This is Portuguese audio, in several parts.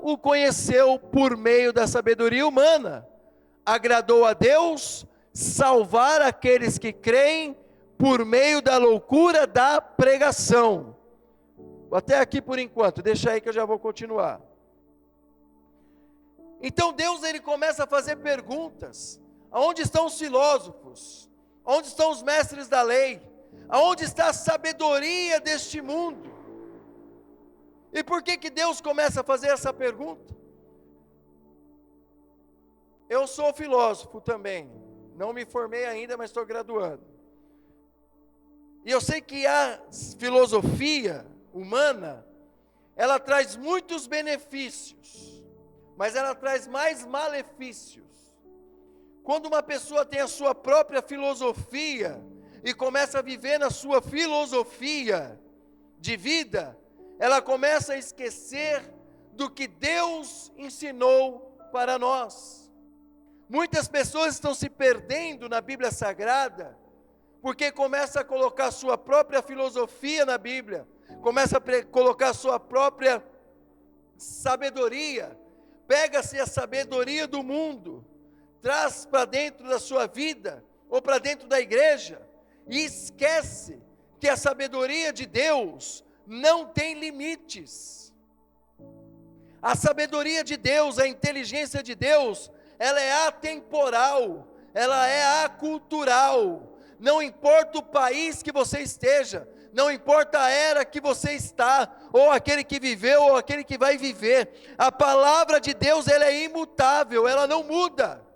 o conheceu por meio da sabedoria humana. Agradou a Deus salvar aqueles que creem por meio da loucura da pregação. Até aqui por enquanto, deixa aí que eu já vou continuar. Então Deus, ele começa a fazer perguntas. Aonde estão os filósofos? Onde estão os mestres da lei? Aonde está a sabedoria deste mundo? E por que Deus começa a fazer essa pergunta? Eu sou filósofo também, não me formei ainda, mas estou graduando. E eu sei que a filosofia humana, ela traz muitos benefícios, mas ela traz mais malefícios. Quando uma pessoa tem a sua própria filosofia, e começa a viver na sua filosofia de vida, ela começa a esquecer do que Deus ensinou para nós. Muitas pessoas estão se perdendo na Bíblia Sagrada, porque começa a colocar sua própria filosofia na Bíblia, começa a colocar sua própria sabedoria, pega-se a sabedoria do mundo, traz para dentro da sua vida, ou para dentro da igreja, e esquece que a sabedoria de Deus não tem limites. A sabedoria de Deus, a inteligência de Deus, ela é atemporal, ela é acultural. Não importa o país que você esteja, não importa a era que você está, ou aquele que viveu, ou aquele que vai viver, a palavra de Deus, ela é imutável, ela não muda.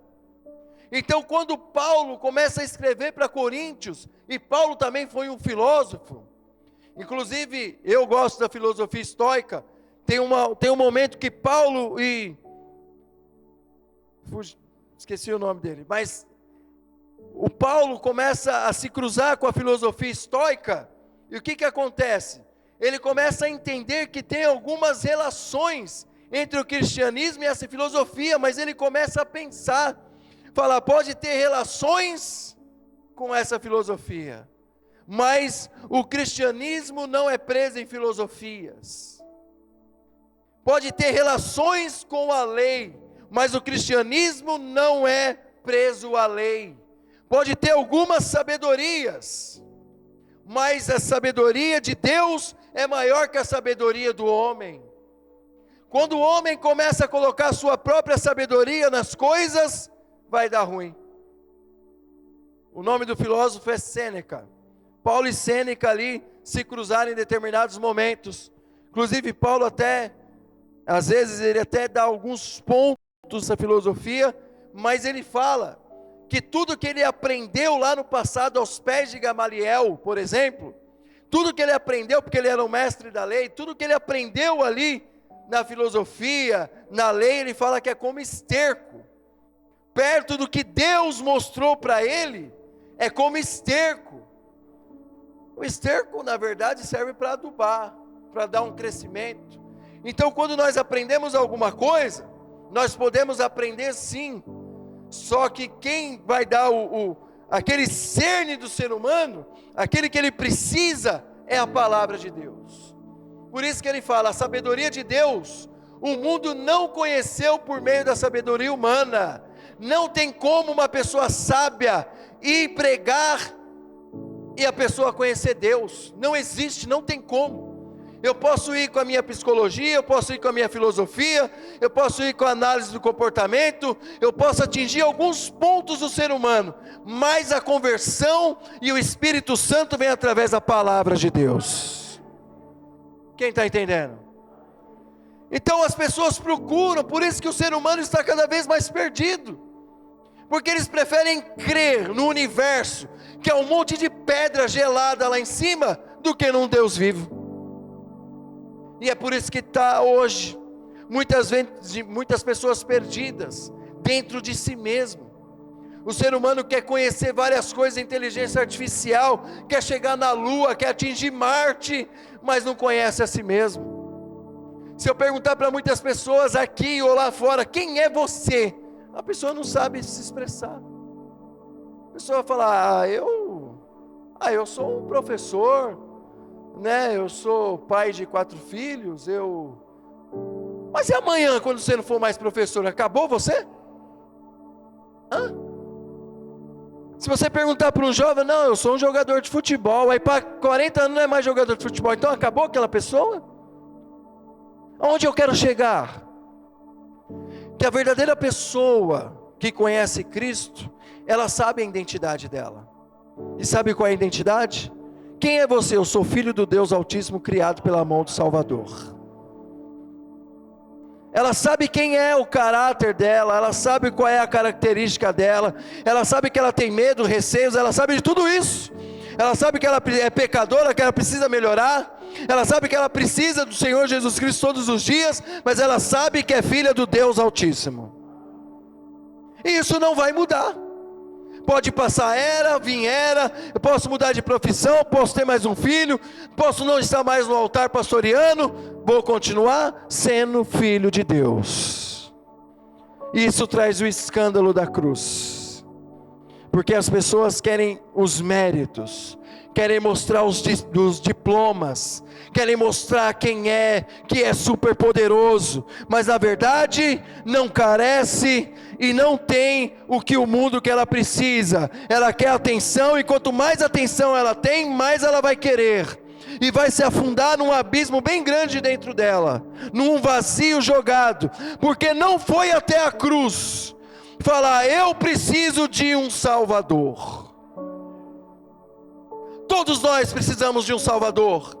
Então quando Paulo começa a escrever para Coríntios, e Paulo também foi um filósofo, inclusive eu gosto da filosofia estoica, tem um momento que Paulo esqueci o nome dele, mas o Paulo começa a se cruzar com a filosofia estoica, e o que acontece? Ele começa a entender que tem algumas relações entre o cristianismo e essa filosofia, mas ele começa a pensar, fala, pode ter relações com essa filosofia, mas o cristianismo não é preso em filosofias. Pode ter relações com a lei, mas o cristianismo não é preso à lei. Pode ter algumas sabedorias, mas a sabedoria de Deus é maior que a sabedoria do homem. Quando o homem começa a colocar a sua própria sabedoria nas coisas, vai dar ruim. O nome do filósofo é Sêneca. Paulo e Sêneca ali se cruzaram em determinados momentos. Inclusive Paulo até, às vezes ele até dá alguns pontos dessa filosofia, mas ele fala que tudo que ele aprendeu lá no passado aos pés de Gamaliel, por exemplo, tudo que ele aprendeu, porque ele era o mestre da lei, tudo que ele aprendeu ali na filosofia, na lei, ele fala que é como esterco, perto do que Deus mostrou para ele, é como esterco. O esterco, na verdade, serve para adubar, para dar um crescimento. Então, quando nós aprendemos alguma coisa, nós podemos aprender sim, só que quem vai dar aquele cerne do ser humano, aquele que ele precisa, é a palavra de Deus. Por isso que ele fala, a sabedoria de Deus, o mundo não conheceu por meio da sabedoria humana. Não tem como uma pessoa sábia ir pregar e a pessoa conhecer Deus. Não existe, não tem como. Eu posso ir com a minha psicologia, eu posso ir com a minha filosofia, eu posso ir com a análise do comportamento, eu posso atingir alguns pontos do ser humano, mas a conversão e o Espírito Santo vem através da palavra de Deus. Quem está entendendo? Então as pessoas procuram, por isso que o ser humano está cada vez mais perdido, porque eles preferem crer no universo, que é um monte de pedra gelada lá em cima, do que num Deus vivo. E é por isso que está hoje, muitas pessoas perdidas, dentro de si mesmo. O ser humano quer conhecer várias coisas, inteligência artificial, quer chegar na Lua, quer atingir Marte, mas não conhece a si mesmo. Se eu perguntar para muitas pessoas aqui ou lá fora, quem é você? A pessoa não sabe se expressar. A pessoa vai falar, eu sou um professor, né? Eu sou pai de 4 filhos, eu Mas e amanhã, quando você não for mais professor, acabou você? Hã? Se você perguntar para um jovem, não, eu sou um jogador de futebol, aí para 40 anos não é mais jogador de futebol, então acabou aquela pessoa? Aonde eu quero chegar? Que a verdadeira pessoa que conhece Cristo, ela sabe a identidade dela. E sabe qual é a identidade? Quem é você? Eu sou filho do Deus Altíssimo, criado pela mão do Salvador. Ela sabe quem é o caráter dela, ela sabe qual é a característica dela, ela sabe que ela tem medo, receios, ela sabe de tudo isso. Ela sabe que ela é pecadora, que ela precisa melhorar, ela sabe que ela precisa do Senhor Jesus Cristo todos os dias, mas ela sabe que é filha do Deus Altíssimo. E isso não vai mudar. Pode passar vir era, eu posso mudar de profissão, posso ter mais um filho, posso não estar mais no altar pastoreando, vou continuar sendo filho de Deus. Isso traz o escândalo da cruz, porque as pessoas querem os méritos, querem mostrar os diplomas, querem mostrar quem é, que é super poderoso, mas na verdade não carece e não tem o que o mundo que ela precisa. Ela quer atenção, e quanto mais atenção ela tem, mais ela vai querer, e vai se afundar num abismo bem grande dentro dela, num vazio jogado, porque não foi até a cruz falar, eu preciso de um Salvador. Todos nós precisamos de um Salvador.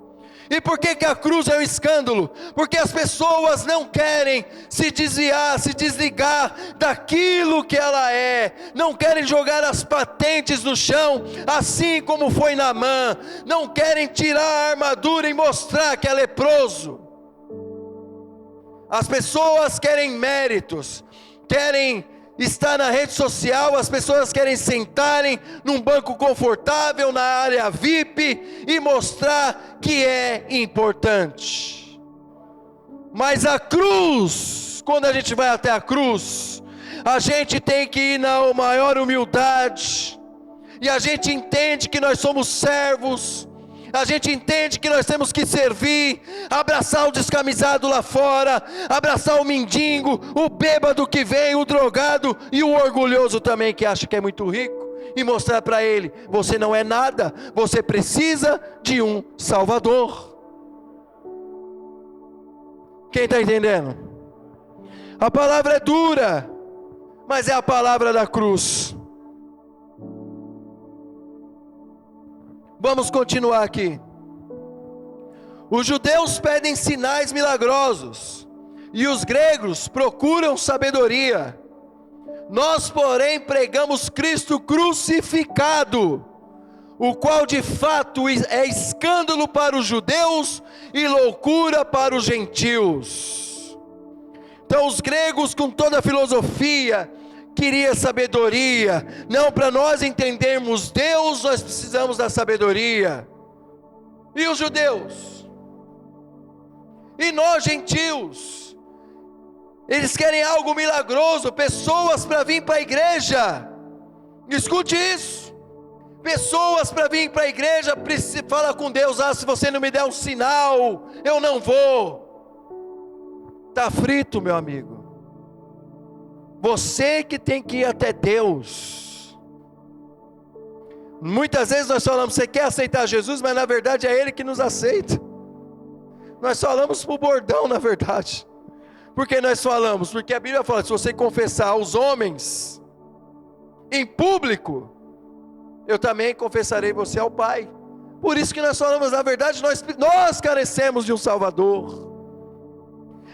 E por que a cruz é um escândalo? Porque as pessoas não querem se desviar, se desligar daquilo que ela é, não querem jogar as patentes no chão, assim como foi Naamã, não querem tirar a armadura e mostrar que é leproso. As pessoas querem méritos, querem estar na rede social, as pessoas querem sentarem num banco confortável na área VIP e mostrar que é importante. Mas a cruz, quando a gente vai até a cruz, a gente tem que ir na maior humildade, e a gente entende que nós somos servos, a gente entende que nós temos que servir, abraçar o descamisado lá fora, abraçar o mendigo, o bêbado que vem, o drogado e o orgulhoso também que acha que é muito rico, e mostrar para ele, você não é nada, você precisa de um Salvador. Quem está entendendo? A palavra é dura, mas é a palavra da cruz. Vamos continuar aqui. Os judeus pedem sinais milagrosos, e os gregos procuram sabedoria. Nós, porém, pregamos Cristo crucificado, o qual de fato é escândalo para os judeus e loucura para os gentios. Então os gregos, com toda a filosofia, queria sabedoria. Não, para nós entendermos Deus, nós precisamos da sabedoria. E os judeus? E nós, gentios? Eles querem algo milagroso, pessoas para vir para a igreja. Escute isso. Pessoas para vir para a igreja, fala com Deus, se você não me der um sinal, eu não vou. Está frito, meu amigo. Você que tem que ir até Deus. Muitas vezes nós falamos, você quer aceitar Jesus, mas na verdade é Ele que nos aceita. Nós falamos para o bordão, na verdade. Por que nós falamos? Porque a Bíblia fala, se você confessar aos homens, em público, eu também confessarei você ao Pai. Por isso que nós falamos, na verdade, nós carecemos de um Salvador.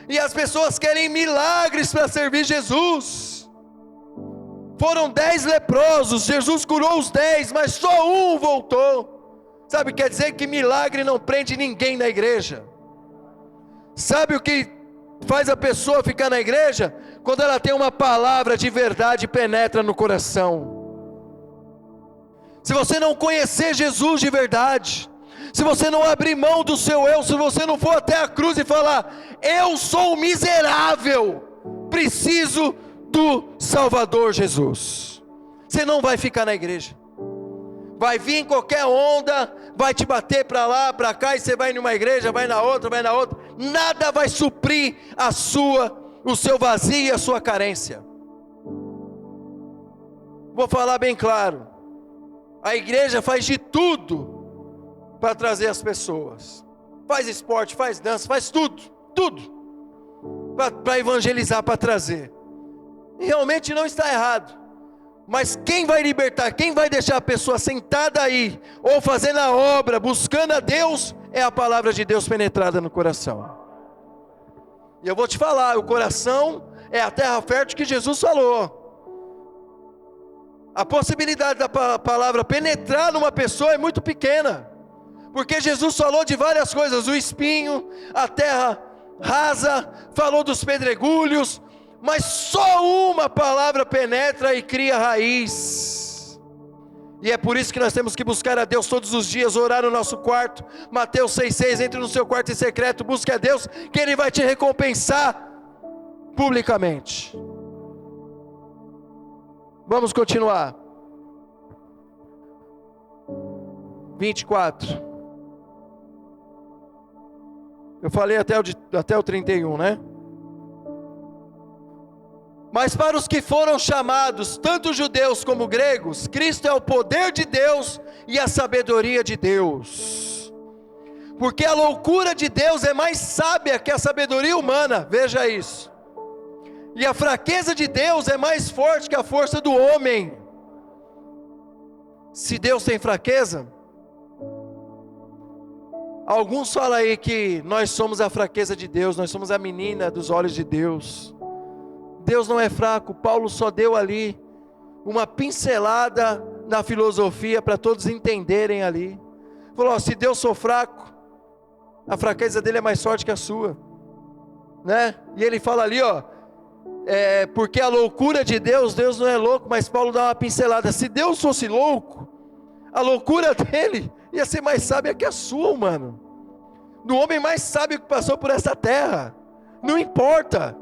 E as pessoas querem milagres para servir Jesus. Foram 10 leprosos, Jesus curou os 10, mas só um voltou. Sabe, quer dizer que milagre não prende ninguém na igreja. Sabe o que faz a pessoa ficar na igreja? Quando ela tem uma palavra de verdade e penetra no coração. Se você não conhecer Jesus de verdade, se você não abrir mão do seu eu, se você não for até a cruz e falar, eu sou miserável, preciso do Salvador Jesus, você não vai ficar na igreja. Vai vir em qualquer onda, vai te bater para lá, para cá, e você vai numa igreja, vai na outra, nada vai suprir o seu vazio e a sua carência. Vou falar bem claro, a igreja faz de tudo para trazer as pessoas, faz esporte, faz dança, faz tudo, para evangelizar, para trazer, e realmente não está errado, mas quem vai libertar, quem vai deixar a pessoa sentada aí, ou fazendo a obra, buscando a Deus, é a palavra de Deus penetrada no coração. E eu vou te falar, o coração é a terra fértil que Jesus falou. A possibilidade da palavra penetrar numa pessoa é muito pequena, porque Jesus falou de várias coisas, o espinho, a terra rasa, falou dos pedregulhos, mas só uma palavra penetra e cria raiz. E é por isso que nós temos que buscar a Deus todos os dias, orar no nosso quarto. Mateus 6,6, entre no seu quarto em secreto, busque a Deus, que Ele vai te recompensar publicamente. Vamos continuar. 24. Eu falei até o 31, né? Mas para os que foram chamados, tanto judeus como gregos, Cristo é o poder de Deus e a sabedoria de Deus. Porque a loucura de Deus é mais sábia que a sabedoria humana, veja isso. E a fraqueza de Deus é mais forte que a força do homem. Se Deus tem fraqueza, alguns falam aí que nós somos a fraqueza de Deus, nós somos a menina dos olhos de Deus. Deus não é fraco. Paulo só deu ali uma pincelada na filosofia para todos entenderem ali. Falou, se Deus for fraco, a fraqueza dele é mais forte que a sua, né? E ele fala ali, porque a loucura de Deus não é louco, mas Paulo dá uma pincelada, se Deus fosse louco, a loucura dele ia ser mais sábia que a sua, humano, do homem mais sábio que passou por essa terra, não importa.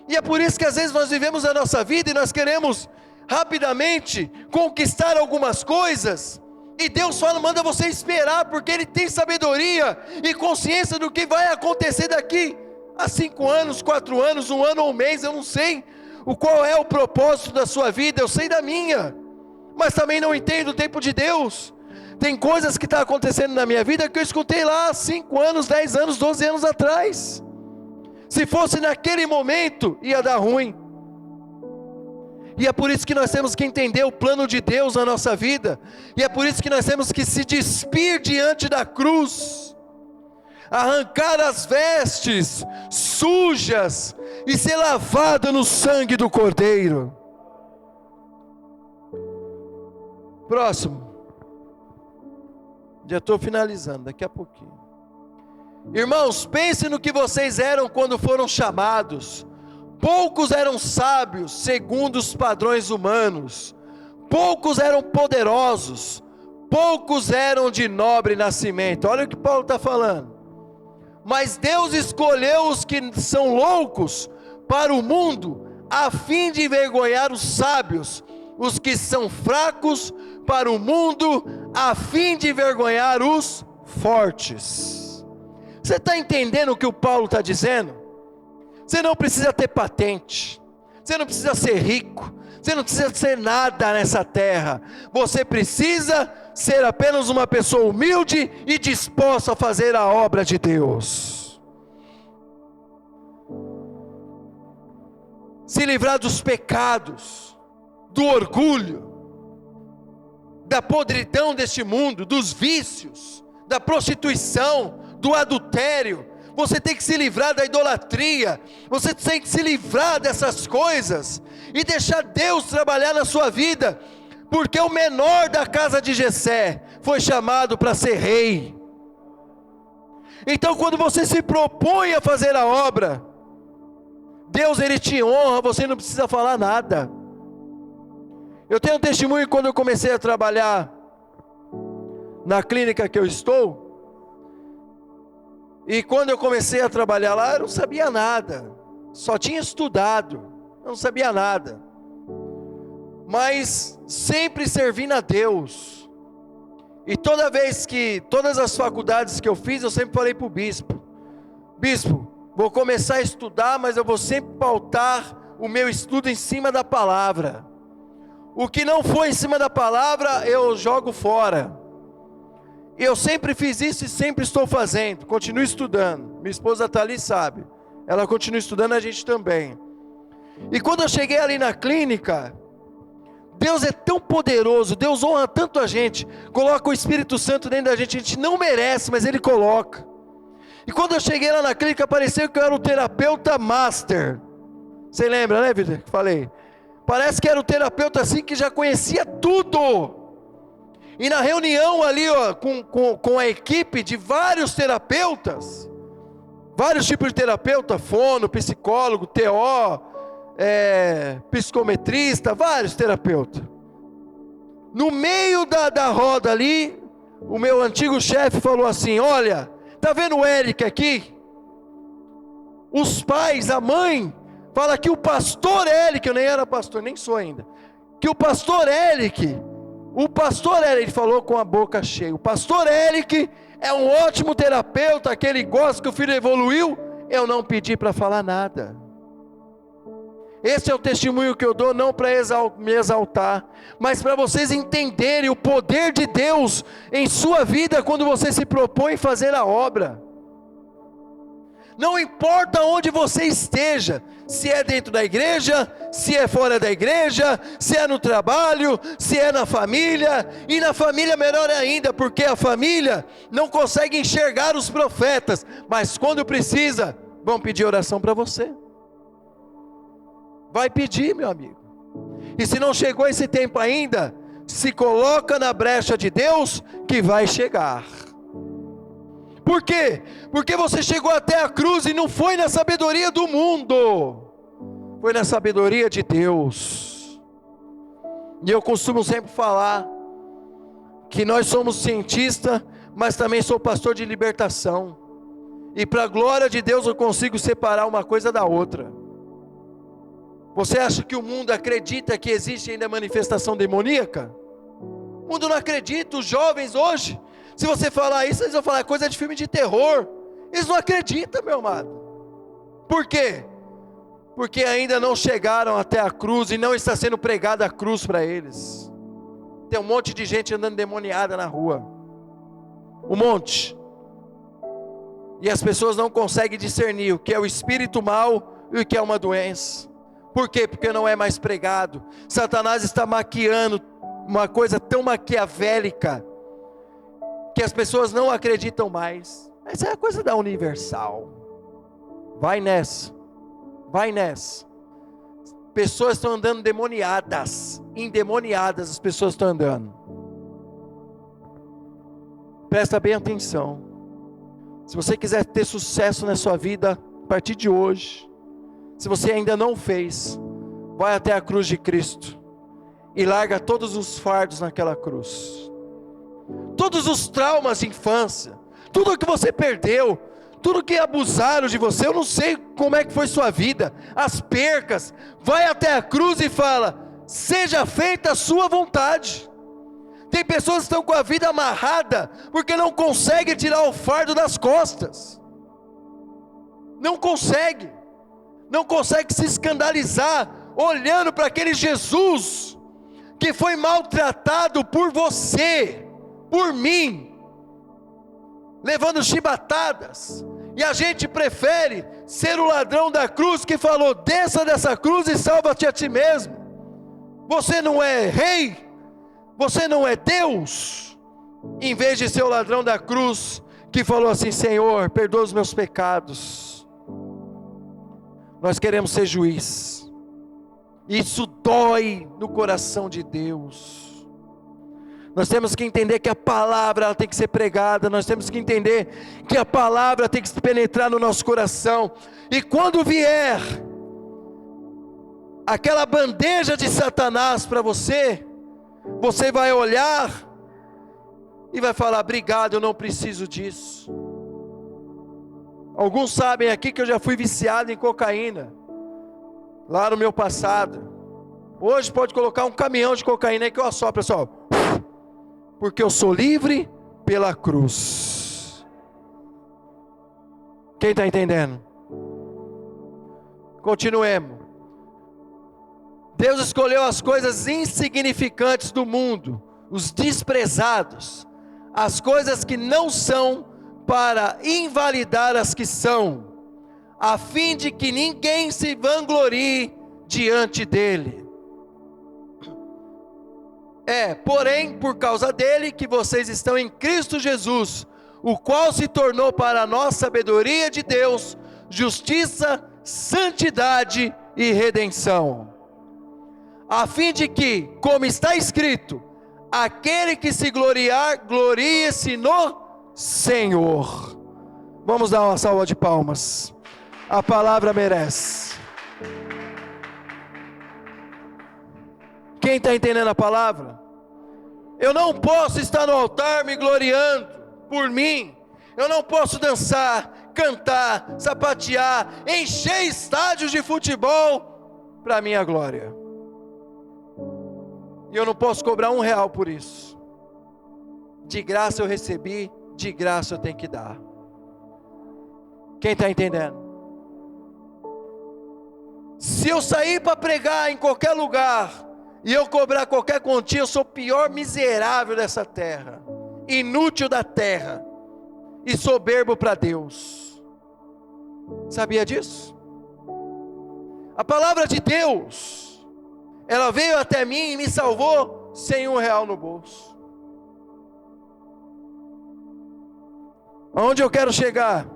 E é por isso que às vezes nós vivemos a nossa vida e nós queremos rapidamente conquistar algumas coisas, e Deus manda você esperar, porque Ele tem sabedoria e consciência do que vai acontecer daqui há 5 anos, 4 anos, 1 ano ou 1 mês, eu não sei qual é o propósito da sua vida, eu sei da minha, mas também não entendo o tempo de Deus. Tem coisas que estão acontecendo na minha vida que eu escutei lá há 5 anos, 10 anos, 12 anos atrás. Se fosse naquele momento, ia dar ruim. E é por isso que nós temos que entender o plano de Deus na nossa vida, e é por isso que nós temos que se despir diante da cruz, arrancar as vestes sujas e ser lavado no sangue do Cordeiro. Próximo. Já estou finalizando, daqui a pouquinho. Irmãos, pense no que vocês eram quando foram chamados. Poucos eram sábios segundo os padrões humanos, poucos eram poderosos, poucos eram de nobre nascimento. Olha o que Paulo está falando. Mas Deus escolheu os que são loucos para o mundo, a fim de envergonhar os sábios, os que são fracos para o mundo, a fim de envergonhar os fortes. Você está entendendo o que o Paulo está dizendo? Você não precisa ter patente, você não precisa ser rico, você não precisa ser nada nessa terra, você precisa ser apenas uma pessoa humilde e disposta a fazer a obra de Deus. Se livrar dos pecados, do orgulho, da podridão deste mundo, dos vícios, da prostituição, do adultério. Você tem que se livrar da idolatria, você tem que se livrar dessas coisas, e deixar Deus trabalhar na sua vida, porque o menor da casa de Jessé foi chamado para ser rei. Então quando você se propõe a fazer a obra, Deus Ele te honra, você não precisa falar nada. Eu tenho um testemunho quando eu comecei a trabalhar na clínica que eu estou. E quando eu comecei a trabalhar lá, eu não sabia nada, só tinha estudado, eu não sabia nada, mas sempre servindo a Deus, E toda vez que, todas as faculdades que eu fiz, eu sempre falei para o bispo: bispo, vou começar a estudar, mas eu vou sempre pautar o meu estudo em cima da palavra. O que não for em cima da palavra, eu jogo fora. Eu sempre fiz isso e sempre estou fazendo. Continuo estudando. Minha esposa está ali, sabe. Ela continua estudando, a gente também. E quando eu cheguei ali na clínica, Deus é tão poderoso, Deus honra tanto a gente, coloca o Espírito Santo dentro da gente, a gente não merece, mas Ele coloca. E quando eu cheguei lá na clínica, pareceu que eu era o terapeuta master. Você lembra, né, Vitor, que falei? Parece que era o terapeuta assim que já conhecia tudo. E na reunião ali, ó, com a equipe de vários terapeutas, vários tipos de terapeuta, fono, psicólogo, TO, psicometrista, vários terapeutas. No meio da roda ali, o meu antigo chefe falou assim: olha, tá vendo o Eric aqui? Os pais, a mãe, fala que o pastor Eric, eu nem era pastor, nem sou ainda, que o pastor Eric, ele falou com a boca cheia, o pastor Eric é um ótimo terapeuta, que ele gosta, que o filho evoluiu. Eu não pedi para falar nada. Esse é o testemunho que eu dou, não para me exaltar, mas para vocês entenderem o poder de Deus em sua vida, quando você se propõe fazer a obra. Não importa onde você esteja, se é dentro da igreja, se é fora da igreja, se é no trabalho, se é na família, e na família melhor ainda, porque a família não consegue enxergar os profetas, mas quando precisa, vão pedir oração para você. Vai pedir, meu amigo. E se não chegou esse tempo ainda, se coloca na brecha de Deus, que vai chegar. Por quê? Porque você chegou até a cruz e não foi na sabedoria do mundo, foi na sabedoria de Deus. E eu costumo sempre falar que nós somos cientistas, mas também sou pastor de libertação. E para a glória de Deus eu consigo separar uma coisa da outra. Você acha que o mundo acredita que existe ainda manifestação demoníaca? O mundo não acredita. Os jovens hoje, se você falar isso, eles vão falar coisa de filme de terror. Eles não acreditam, meu amado. Por quê? Porque ainda não chegaram até a cruz e não está sendo pregada a cruz para eles. Tem um monte de gente andando demoniada na rua. Um monte. E as pessoas não conseguem discernir o que é o espírito mau e o que é uma doença. Por quê? Porque não é mais pregado. Satanás está maquiando uma coisa tão maquiavélica que as pessoas não acreditam mais. Essa é a coisa da Universal. Vai nessa. Vai nessa. Pessoas estão andando endemoniadas. Endemoniadas as pessoas estão andando. Presta bem atenção. Se você quiser ter sucesso na sua vida, a partir de hoje, se você ainda não fez, vai até a cruz de Cristo e larga todos os fardos naquela cruz. Todos os traumas de infância, tudo que você perdeu, tudo que abusaram de você, eu não sei como é que foi sua vida, as percas, vai até a cruz e fala: seja feita a sua vontade. Tem pessoas que estão com a vida amarrada, porque não conseguem tirar o fardo das costas, não consegue se escandalizar, olhando para aquele Jesus, que foi maltratado por você, por mim, levando chibatadas, e a gente prefere ser o ladrão da cruz, que falou: desça dessa cruz e salva-te a ti mesmo. Você não é rei, você não é Deus, em vez de ser o ladrão da cruz, que falou assim: Senhor, perdoa os meus pecados. Nós queremos ser juiz. Isso dói no coração de Deus. Nós temos que entender que a palavra ela tem que ser pregada. Nós temos que entender que a palavra tem que penetrar no nosso coração. E quando vier aquela bandeja de Satanás para você, você vai olhar e vai falar: obrigado, eu não preciso disso. Alguns sabem aqui que eu já fui viciado em cocaína, lá no meu passado. Hoje pode colocar um caminhão de cocaína aí que eu assopro, pessoal. porque eu sou livre pela cruz. Quem está entendendo? Continuemos. Deus escolheu as coisas insignificantes do mundo, os desprezados, as coisas que não são, para invalidar as que são, a fim de que ninguém se vanglorie diante dele. Porém, por causa dele que vocês estão em Cristo Jesus, o qual se tornou para nós sabedoria de Deus, justiça, santidade e redenção. A fim de que, como está escrito, aquele que se gloriar, glorie-se no Senhor. Vamos dar uma salva de palmas. A palavra merece. Quem está entendendo a palavra? Eu não posso estar no altar me gloriando por mim. Eu não posso dançar, cantar, sapatear, encher estádios de futebol para minha glória. E eu não posso cobrar R$1 por isso. De graça eu recebi, de graça eu tenho que dar. Quem está entendendo? Se eu sair para pregar em qualquer lugar, e eu cobrar qualquer quantia, eu sou o pior miserável dessa terra, inútil da terra, e soberbo para Deus. Sabia disso? A palavra de Deus, ela veio até mim e me salvou sem R$1 no bolso. Aonde eu quero chegar?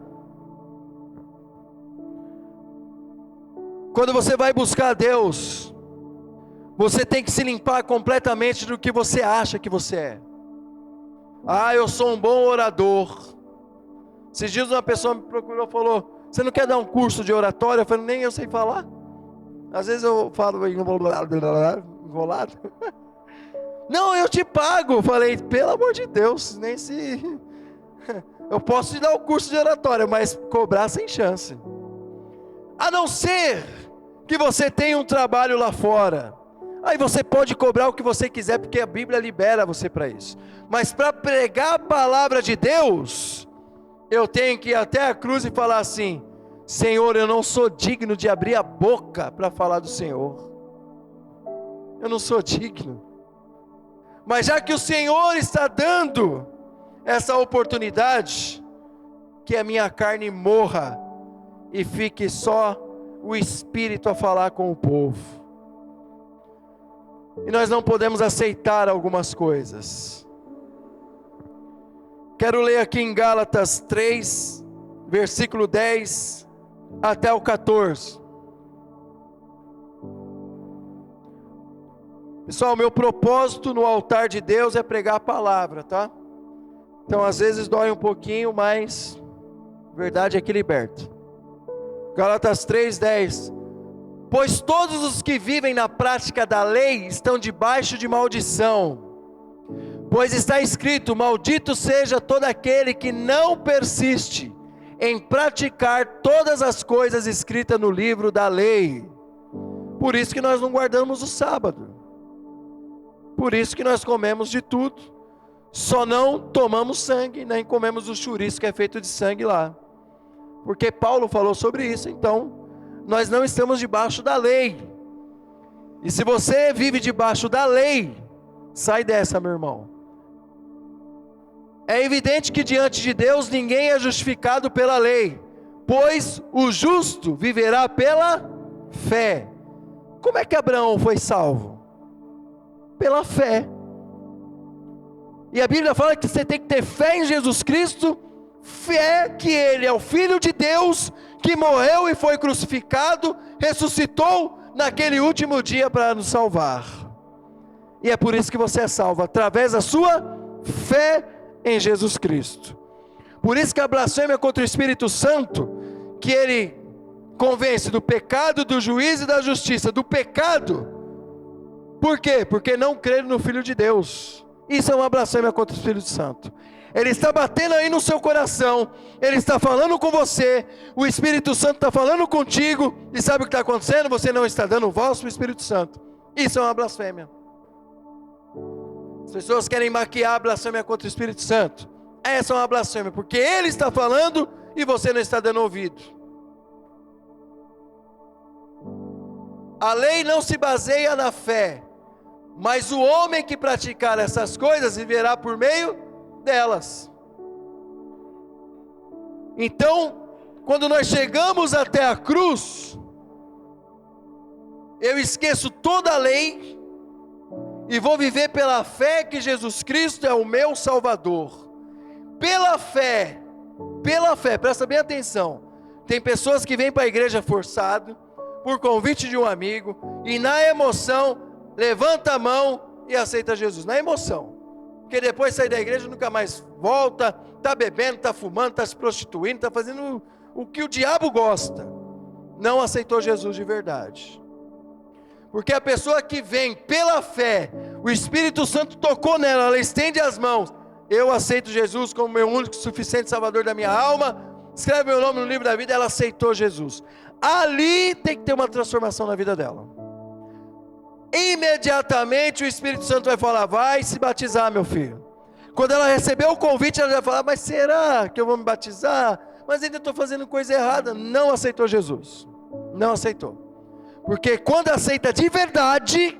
Quando você vai buscar Deus, você tem que se limpar completamente do que você acha que você é. Eu sou um bom orador. Esses dias uma pessoa me procurou e falou: você não quer dar um curso de oratória? Eu falei: nem eu sei falar. Às vezes eu falo enrolado. Não, eu te pago. Eu falei: pelo amor de Deus, nem se... Eu posso te dar o curso de oratória, mas cobrar sem chance. A não ser que você tenha um trabalho lá fora. Aí você pode cobrar o que você quiser, porque a Bíblia libera você para isso. Mas para pregar a palavra de Deus, eu tenho que ir até a cruz e falar assim: Senhor, eu não sou digno de abrir a boca para falar do Senhor. Eu não sou digno. Mas já que o Senhor está dando essa oportunidade, que a minha carne morra e fique só o Espírito a falar com o povo. E nós não podemos aceitar algumas coisas. Quero ler aqui em Gálatas 3, versículo 10 até o 14. Pessoal, meu propósito no altar de Deus é pregar a palavra, tá? Então às vezes dói um pouquinho, mas a verdade é que liberta. Gálatas 3:10. Pois todos os que vivem na prática da lei estão debaixo de maldição. Pois está escrito: maldito seja todo aquele que não persiste em praticar todas as coisas escritas no livro da lei. Por isso que nós não guardamos o sábado. Por isso que nós comemos de tudo. Só não tomamos sangue, nem comemos o chouriço que é feito de sangue lá. Porque Paulo falou sobre isso. Então, nós não estamos debaixo da lei. E se você vive debaixo da lei, sai dessa, meu irmão. É evidente que diante de Deus ninguém é justificado pela lei, pois o justo viverá pela fé. Como é que Abraão foi salvo? Pela fé. E a Bíblia fala que você tem que ter fé em Jesus Cristo, fé que Ele é o Filho de Deus, que morreu e foi crucificado, ressuscitou naquele último dia para nos salvar. E é por isso que você é salvo, através da sua fé em Jesus Cristo. Por isso que a blasfêmia contra o Espírito Santo, que Ele convence do pecado, do juízo e da justiça. Do pecado, por quê? Porque não crer no Filho de Deus. Isso é uma blasfêmia contra o Espírito Santo. Ele está batendo aí no seu coração, Ele está falando com você, o Espírito Santo está falando contigo, e sabe o que está acontecendo? Você não está dando voz para o Espírito Santo. Isso é uma blasfêmia. As pessoas querem maquiar a blasfêmia contra o Espírito Santo. Essa é uma blasfêmia, porque ele está falando e você não está dando ouvido. A lei não se baseia na fé, mas o homem que praticar essas coisas viverá por meio delas. Então, quando nós chegamos até a cruz, eu esqueço toda a lei e vou viver pela fé que Jesus Cristo é o meu Salvador. Pela fé, presta bem atenção. Tem pessoas que vêm para a igreja forçado, por convite de um amigo, e na emoção, levanta a mão e aceita Jesus, na emoção. Porque depois sai da igreja, nunca mais volta, está bebendo, está fumando, está se prostituindo, está fazendo o que o diabo gosta. Não aceitou Jesus de verdade. Porque a pessoa que vem pela fé, o Espírito Santo tocou nela, ela estende as mãos, eu aceito Jesus como meu único e suficiente Salvador da minha alma, escreve meu nome no livro da vida, ela aceitou Jesus. Ali tem que ter uma transformação na vida dela. Imediatamente o Espírito Santo vai falar, vai se batizar, meu filho. Quando ela receber o convite, ela vai falar, mas será que eu vou me batizar? Mas ainda estou fazendo coisa errada. Não aceitou Jesus. Não aceitou. Porque quando aceita de verdade,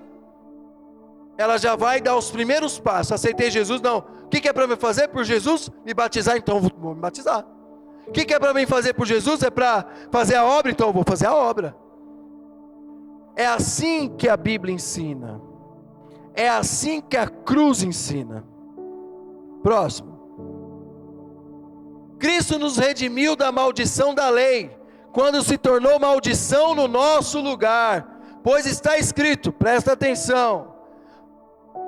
ela já vai dar os primeiros passos. Aceitei Jesus, não. O que é para me fazer por Jesus? Me batizar, então vou me batizar. O que é para mim fazer por Jesus? É para fazer a obra, então eu vou fazer a obra. É assim que a Bíblia ensina. É assim que a cruz ensina. Próximo. Cristo nos redimiu da maldição da lei, quando se tornou maldição no nosso lugar. Pois está escrito, presta atenção: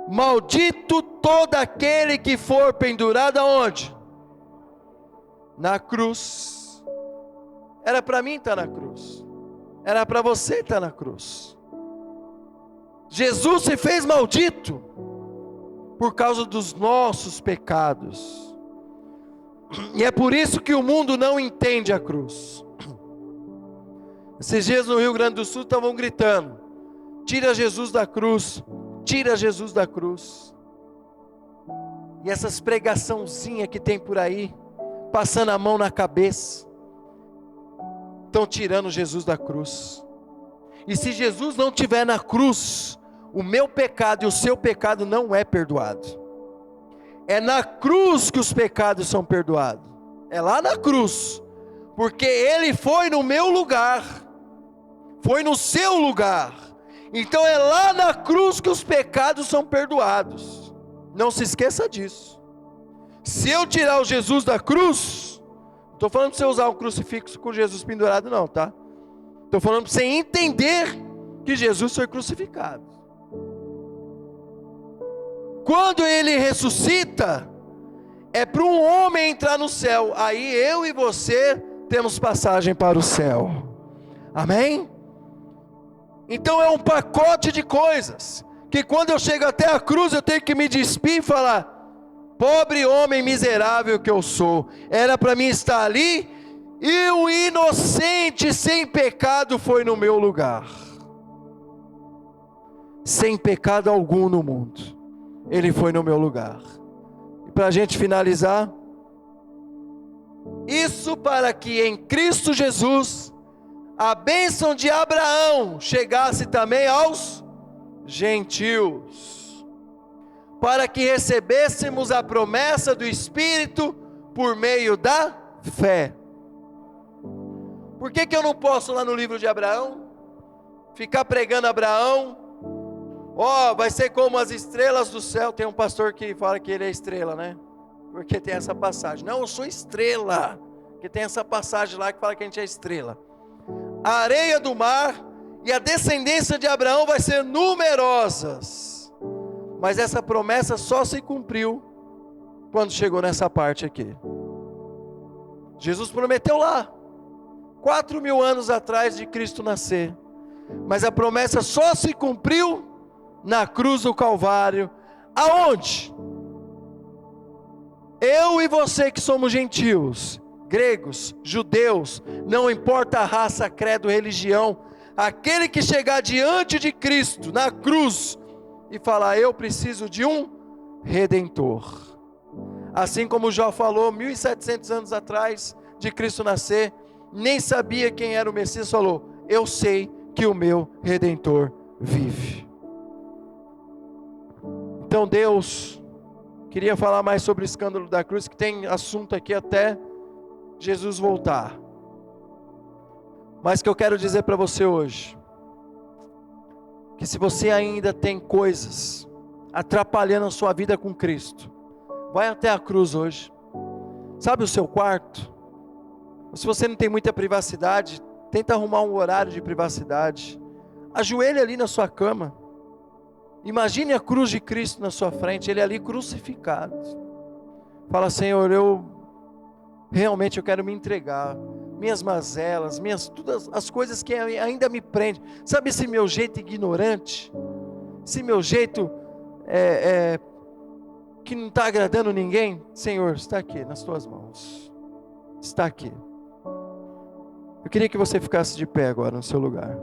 maldito todo aquele que for pendurado aonde? Na cruz. Era para mim estar na cruz. Era para você estar na cruz. Jesus se fez maldito por causa dos nossos pecados. E é por isso que o mundo não entende a cruz. Esses dias no Rio Grande do Sul estavam gritando: tira Jesus da cruz, tira Jesus da cruz. E essas pregaçãozinhas que tem por aí, passando a mão na cabeça, estão tirando Jesus da cruz. E se Jesus não estiver na cruz, o meu pecado e o seu pecado não é perdoado. É na cruz que os pecados são perdoados. É lá na cruz. Porque Ele foi no meu lugar. Foi no seu lugar. Então é lá na cruz que os pecados são perdoados. Não se esqueça disso. Se eu tirar o Jesus da cruz, não estou falando para você usar um crucifixo com Jesus pendurado não, tá? Estou falando para você entender que Jesus foi crucificado. Quando Ele ressuscita, é para um homem entrar no céu. Aí eu e você temos passagem para o céu. Amém? Então é um pacote de coisas, que quando eu chego até a cruz, eu tenho que me despir e falar: pobre homem miserável que eu sou, era para mim estar ali, e o inocente sem pecado foi no meu lugar. Sem pecado algum no mundo, Ele foi no meu lugar. E para a gente finalizar, isso para que em Cristo Jesus a bênção de Abraão chegasse também aos gentios, para que recebêssemos a promessa do Espírito por meio da fé. Por que eu não posso lá no livro de Abraão ficar pregando Abraão? Vai ser como as estrelas do céu. Tem um pastor que fala que ele é estrela, né? Porque tem essa passagem. Não, eu sou estrela. Porque tem essa passagem lá que fala que a gente é estrela. A areia do mar e a descendência de Abraão vai ser numerosas. Mas essa promessa só se cumpriu quando chegou nessa parte aqui. Jesus prometeu lá, 4.000 anos atrás de Cristo nascer. Mas a promessa só se cumpriu na cruz do Calvário. Aonde? Eu e você que somos gentios, gregos, judeus, não importa a raça, credo, religião, aquele que chegar diante de Cristo na cruz e falar: eu preciso de um Redentor. Assim como Jó falou 1700 anos atrás de Cristo nascer, nem sabia quem era o Messias, falou: eu sei que o meu Redentor vive. Então Deus queria falar mais sobre o escândalo da cruz, que tem assunto aqui até Jesus voltar. Mas que eu quero dizer para você hoje, que se você ainda tem coisas atrapalhando a sua vida com Cristo, vai até a cruz hoje. Sabe o seu quarto? Se você não tem muita privacidade, tenta arrumar um horário de privacidade. Ajoelhe ali na sua cama. Imagine a cruz de Cristo na sua frente, Ele ali crucificado. Fala: Senhor, eu quero me entregar. Minhas mazelas, todas as coisas que ainda me prendem. Sabe esse meu jeito ignorante? Esse meu jeito que não está agradando ninguém? Senhor, está aqui nas tuas mãos. Está aqui. Eu queria que você ficasse de pé agora no seu lugar.